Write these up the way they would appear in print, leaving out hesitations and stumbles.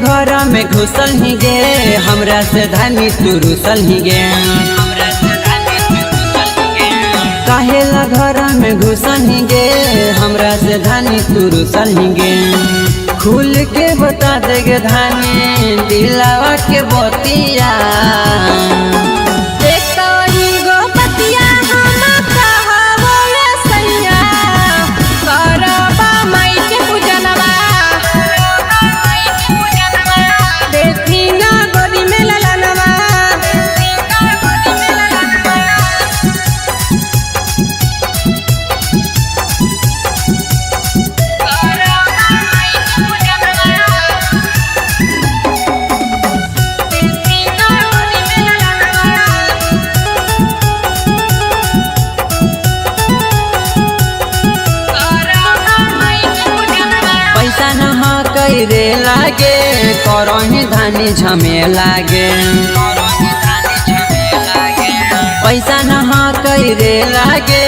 घर में घुसल ही गे, हमरा से धानी तू रुसल ही गे। काहेला घर में घुसल ही गे, हमरा से धानी तू रुसल ही गे। खुल के बता देगे धानी दिलावा के बतिया। रे लागे करही धानी झमे लागे, पैसा नहा रे लागे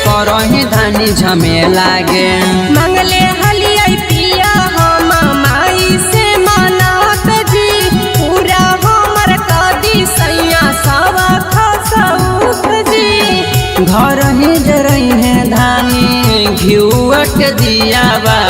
करही धानी झमे लागे। मंगले हलियै पिया हम माई से मनात जी, पूरा हमर कदी सैया सवा खसौत जी। घर ही जरई है धानी घिउआ के दियावा।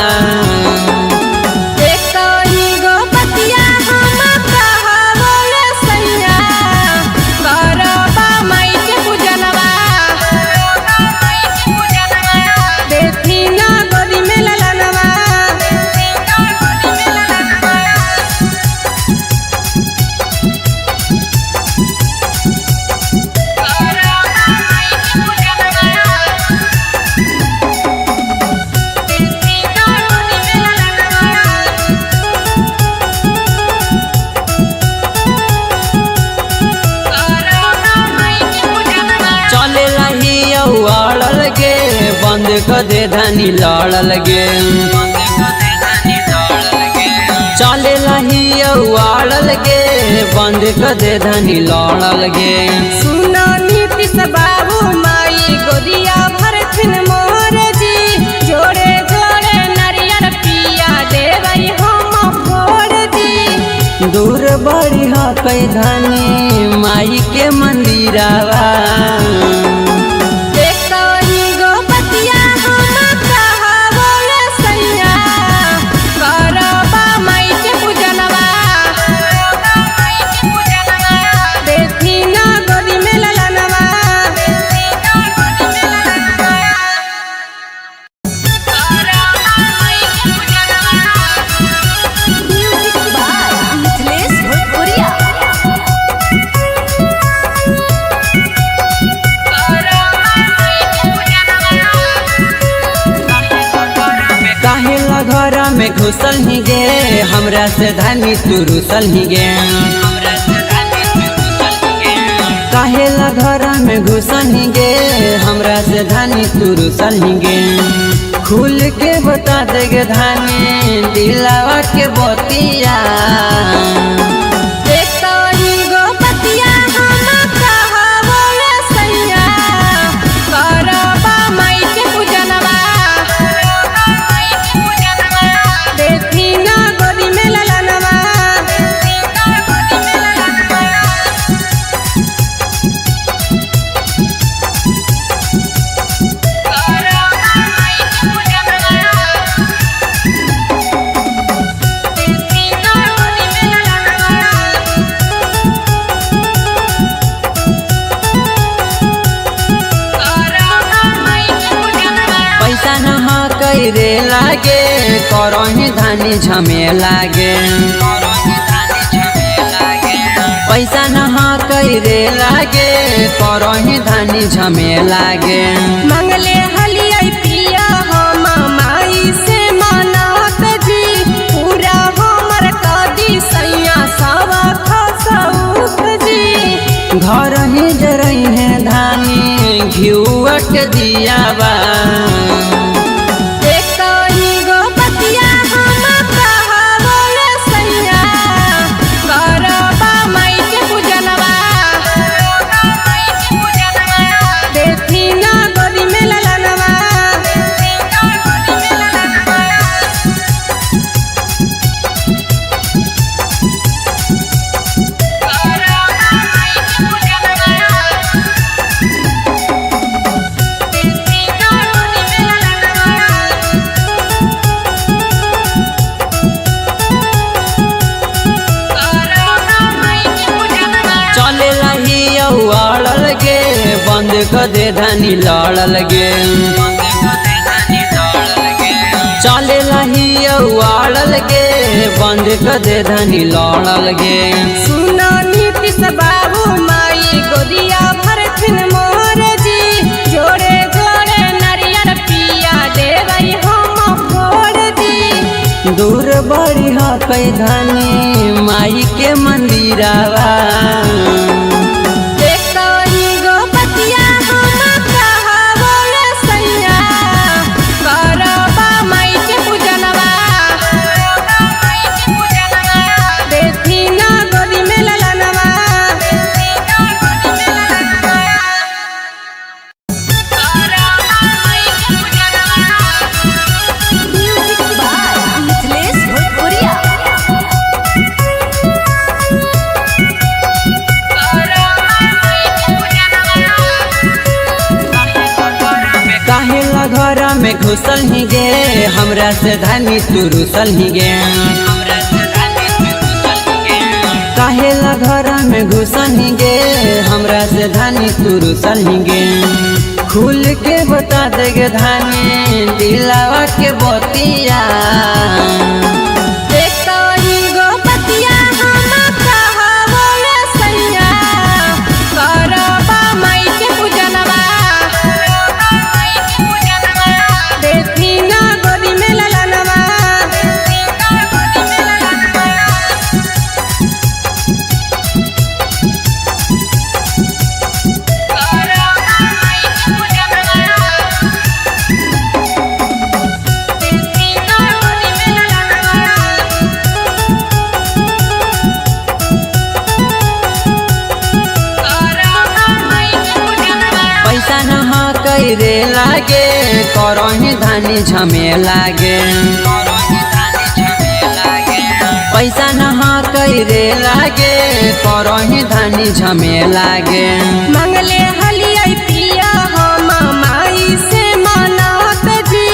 बंद कर दे धानी लड़ल गे, चले लही अड़ल गे, बंद कर दे धानी लड़ल गे। सुना नीतीश बाबू माई गोदिया भरथिन मोर जी, जोड़े जोड़े नारियल पिया देवई हम फोड़ जी। दूर बड़ी हकै धानी माई के मंदिरावा। घर में घुसल ही गे, हमरा से धानी तू रुसल ही गे। काहेला घर में घुसल ही गे, हमरा से धानी तू रुसल ही गे। खुल के बता देगे धानी दिलावा के बतिया। रे लागे करही धानी झमे लागे, पैसा नहा रे लागे करही धानी झमे लागे। मंगले हलियै पिया हम माई से मनात जी, पूरा हमर कदी सैया सवा खसौत जी। घर ही जरई है धानी घिउआ के दियावा। कर दे धानी लड़ल गे चले लही उड़ल गे बंद कर दे धानी लड़ल गे। सुना नीतीश बाबू माई गोदिया भरथिन मोर जी जोड़े जोड़े नारियल पिया देवई हम फोड़ जी। दूर बड़ी कई धानी माई के मंदिरावा में घुसल ही गे हमरा से धानी तू रुसल ही गे काहेला घर में घुसल ही गे हमरा से धानी तू रुसल ही गे। खुल के बता देगे धानी दिलावा के बतिया रे लागे करही धानी झमे लागे पैसा नहा कई रे लागे करही धानी झमे लागे। मंगले हलिया पिया हम माई से मनात जी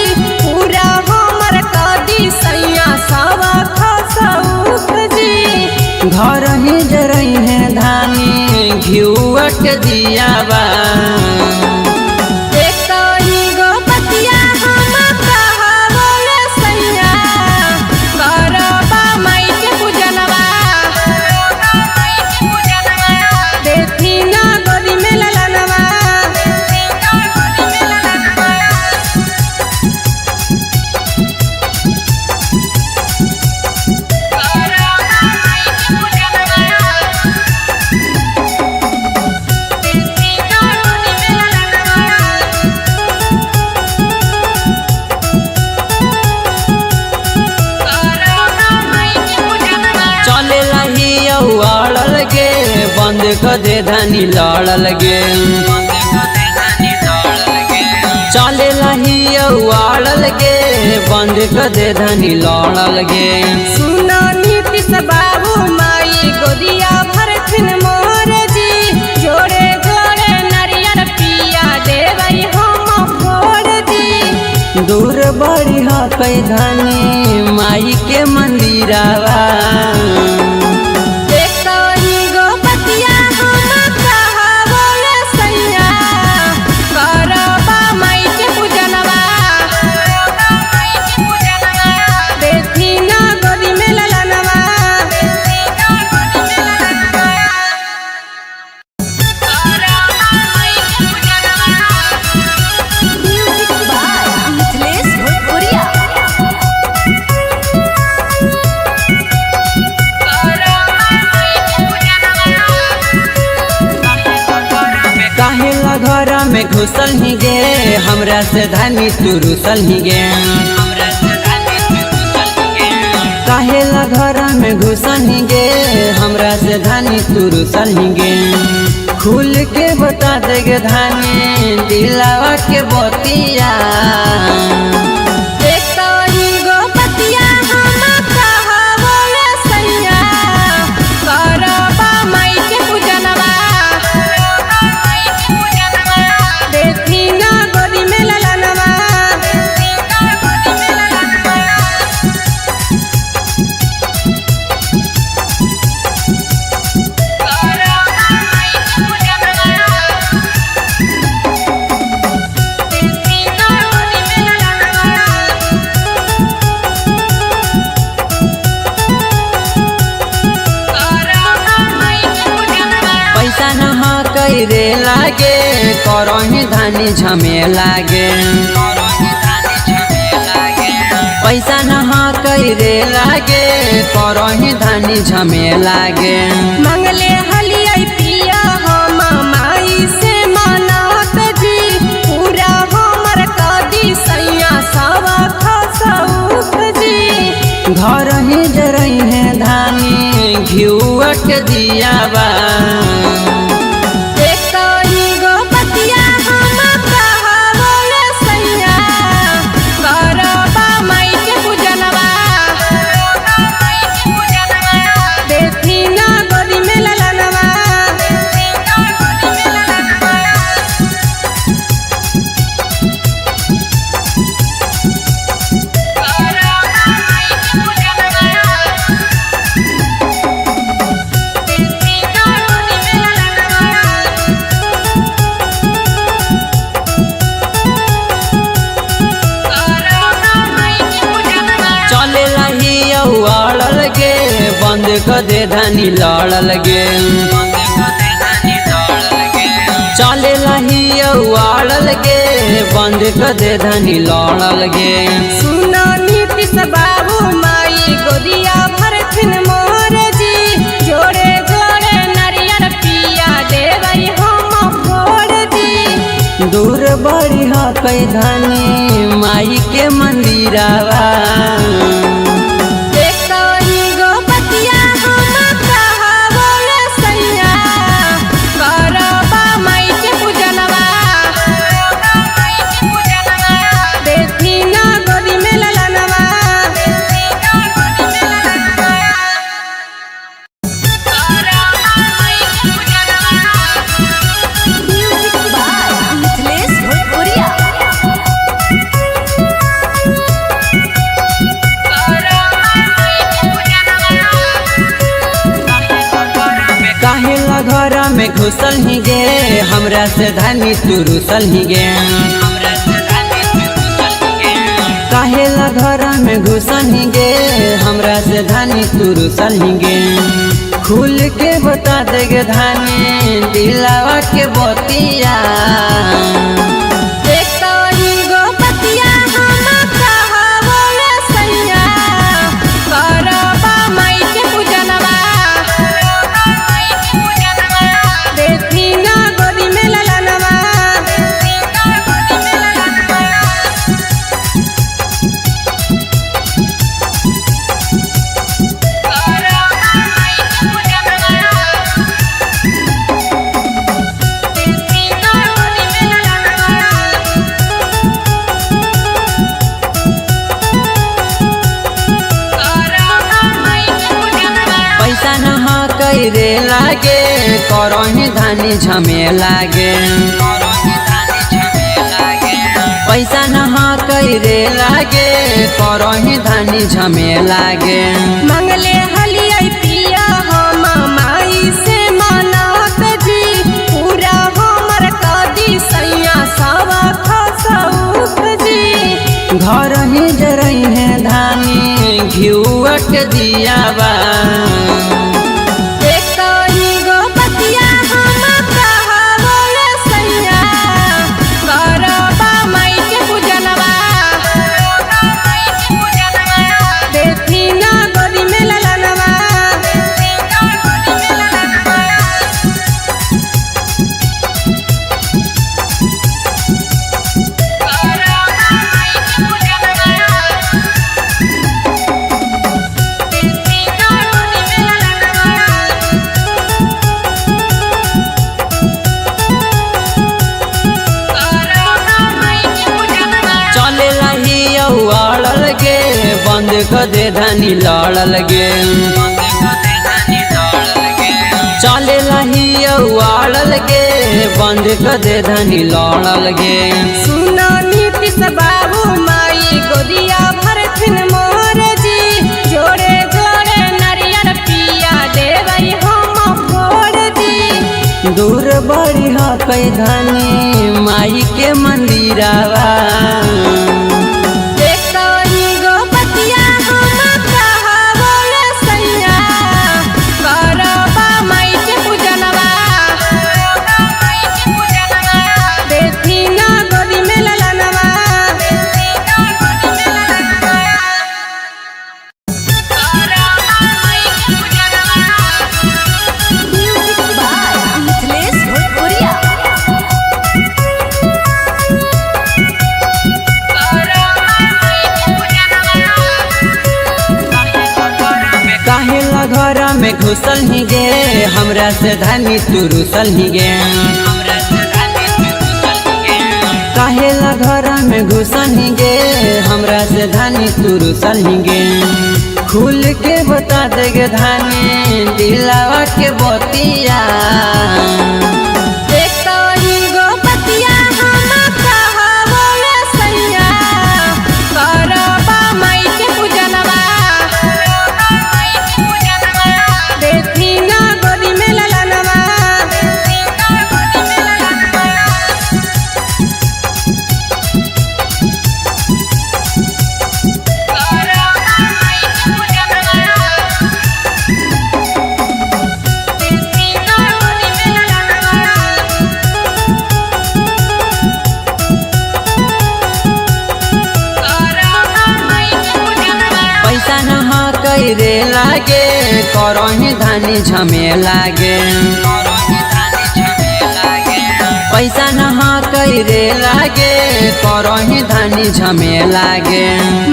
पूरा हमर कदी सैया सवा खसौत जी। घर ही जरई है धानी घिउट दियावा बंद कर दे धानी लड़ल गे चले लही उड़ल गे बंद कर दे धानी लड़ल गे। सुना नीतीश बाबू माई गोदिया भरथिन मोर जी जोड़े जोड़े नारियल पिया देवई हम फोड़ जी। दूर बड़ी कई धानी माई के मंदिरावा में घुसल ही गे हमरा से धानी तू रुसल ही गे काहेला घर में घुसल ही गे हमरा से धानी तू रुसल ही गे। खुल के बता देगे धानी दिलावा के बतिया कैरे लागे करही धानी झमे लागे पैसा न कैरे लागे करही धानी झमे लागे मंगले हलिया पिया हम माई से मानत जी पूरा हमर कदी सैया सवा खसौख जी घर ही जरई है धानी घिउट दिया बा बंद कर दे धानी लड़ल गे चले लही उड़ल गे बंद कर दे धानी लड़ल गे सुना नीतीश बाबू माई गोदिया भरथिन मोर जी जोड़े जोड़े नरियर पिया देवई हम फोड़ जी दूर बड़ी हकई धानी माई के मंदिरवा में घुसल ही गे हमरा से धानी तू रुसल ही गे काहेला घर में घुसल ही गे हमरा से धानी तू रुसल ही गे खुल के बता देगे धानी दिलावा के बतिया कैरे लागे करही धानी झमे लागे पैसा न कैरे लागे करही धानी झमे लागे मंगले हलिया पिया हम माई से मानत जी पूरा हमर कदी सैया सवा खसौख जी घर ही जरई है धानी घिउट दिया बा बंद कर दे धानी लड़ल गे चले लही उड़ल गे बंद कर दे धानी लड़ल गे सुना नीतीश बाबू माई गोदिया भरथिन मोर जी जोड़े जोड़े नरियर पिया देवई हम फोड़ जी दूर बड़ी हकई धानी माई के मंदिरवा घर में घुसल ही गे हमरा से धानी तू रुसल ही गे काहेला घर में घुसल ही गे हमरा से धानी तू रुसल ही गे खुल के बता देगे धानी दिलावा के बतिया रे लागे करही धानी झमे लागे पैसा न रे लागे करही धानी झमे लागे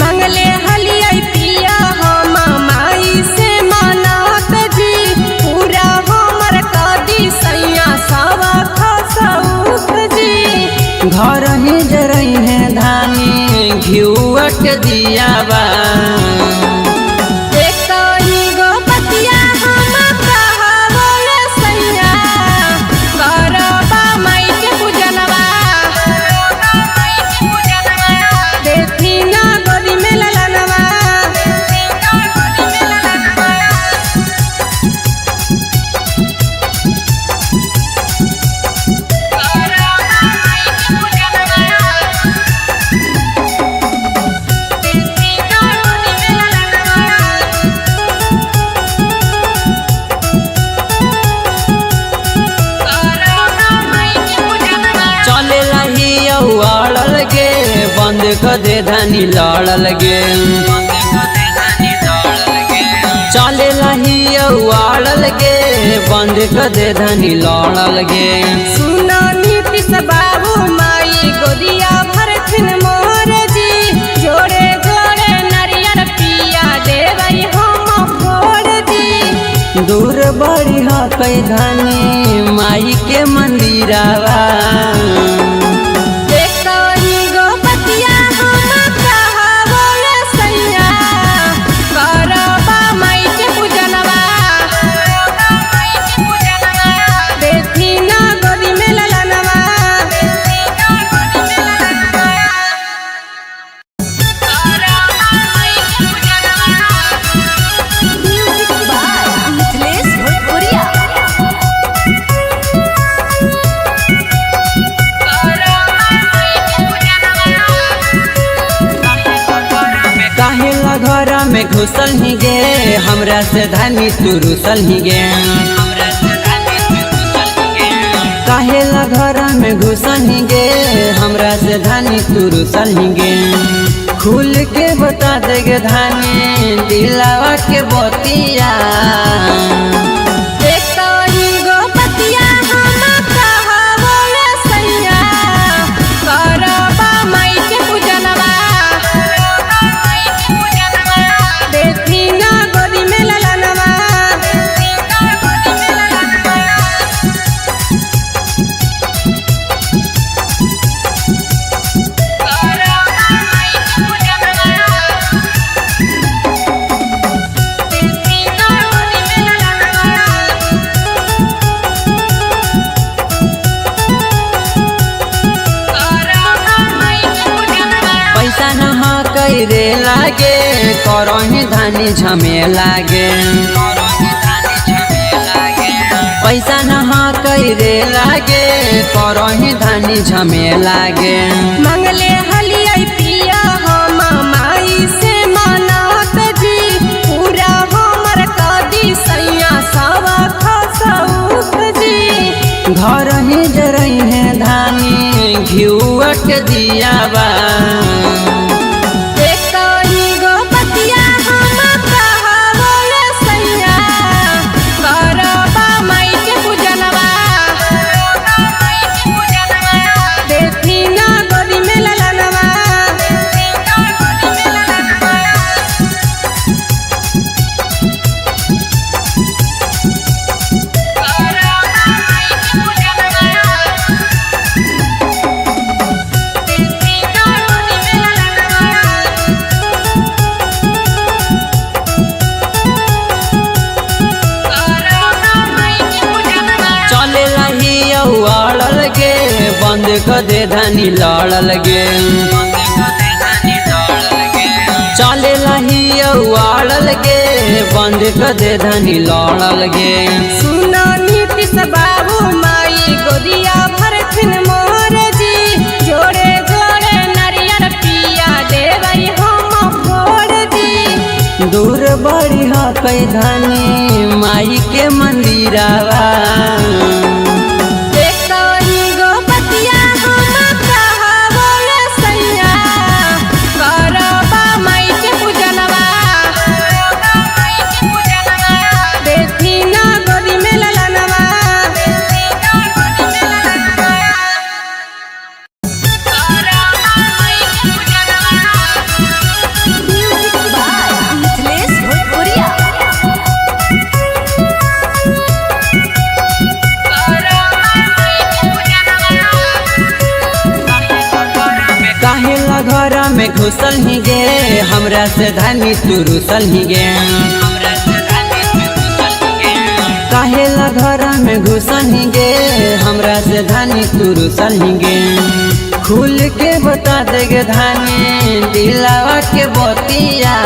मंगले हलिया पिया हम माई से मानत जी पूरा हमर कदी सैया सवा खसौख जी घर ही जरई है धानी घिउट दिया बा बंद कर दे धानी लड़ल गे चले लही उड़ल गे बंद कर दे धानी लड़ल गे सुना नीतीश बाबू माई गोदिया भरथिन मोर जी जोड़े जोड़े नरियर पिया देवई हम फोड़ जी दूर बड़ी हकई धानी माई के मंदिरावा में घुसल ही गे हमरा से धानी तू रुसल ही गे काहेला घर में घुसल ही गे हमरा से धानी तू रुसल ही गे खुल के बता देगे धानी दिलावा के बतिया रे लागे करही धानी झमे लागे पैसा न रे लागे करही धानी झमे लागे मंगले हलिया पिया हम माई से मानत जी पूरा हमर कदी सैया सवा खसौख जी घर ही जरई है धानी घिउट दिया बा कर दे धानी लड़ल गे चले लही उड़ल गे बंद कर दे धानी लड़ल गे। सुना नीतीश बाबू माई गोदिया भरथिन मोर जी जोड़े जोड़े नारियल पिया देवई हम फोड़ जी। दूर बड़ी हकै धानी माई के मंदिरावा में घुसल ही गे हमरा से धानी तू रुसल ही गे काहेला घर में घुसल ही गे हमरा से धानी तू रुसल ही गे। खुल के बता देगे धानी दिलावा के बतिया